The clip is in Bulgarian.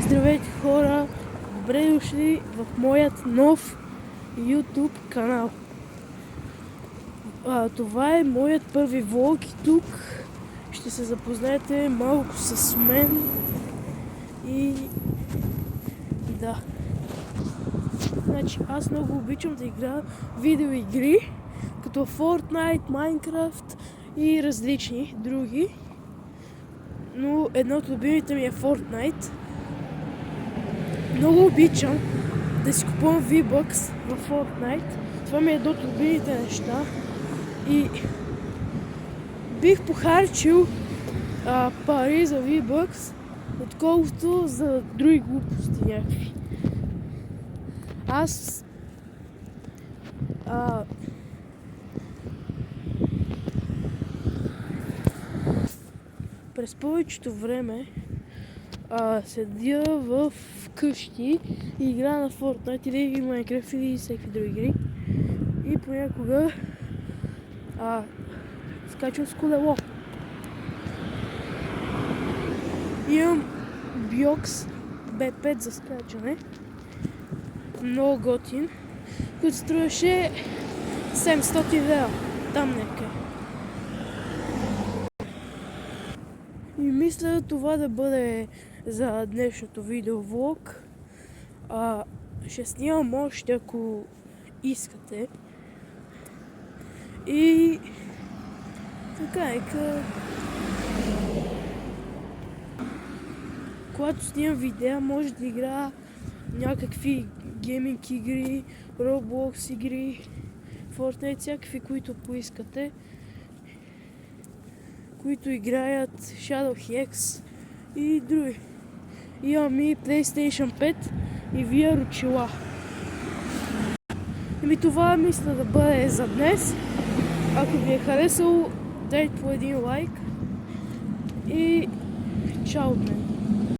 Здравейте хора, добре дошли в моят нов YouTube канал. Това е моят първи влог и тук ще се запознаете малко с мен и да. Значи аз много обичам да играя видеоигри, като Fortnite, Minecraft и различни други. Но едно от любимите ми е Fortnite. Много обичам да си купувам V-Bucks в Fortnite. Това ми е едно от любимите неща. И бих похарчил пари за V-Bucks, отколкото за други глупости някакви. Аз през повечето време седя в къщи и игра на Fortnite или Minecraft или всеки други игри. И понякога скачвам с колело. Имам Biox B5 за скачане. Много готин, който струваше 700 лева. Там нека. И мисля това да бъде за днешното видеовлог. Ще снимам още, ако искате. И така, нека когато снимам видео, може да играя някакви гейминг игри, Roblox игри, Fortnite, всякакви, които поискате, които играят Shadow Hex и други. Имам и PlayStation 5 и VR очила. Ами това мисля да бъде за днес. Ако ви е харесало, дайте по един лайк и чао от мен.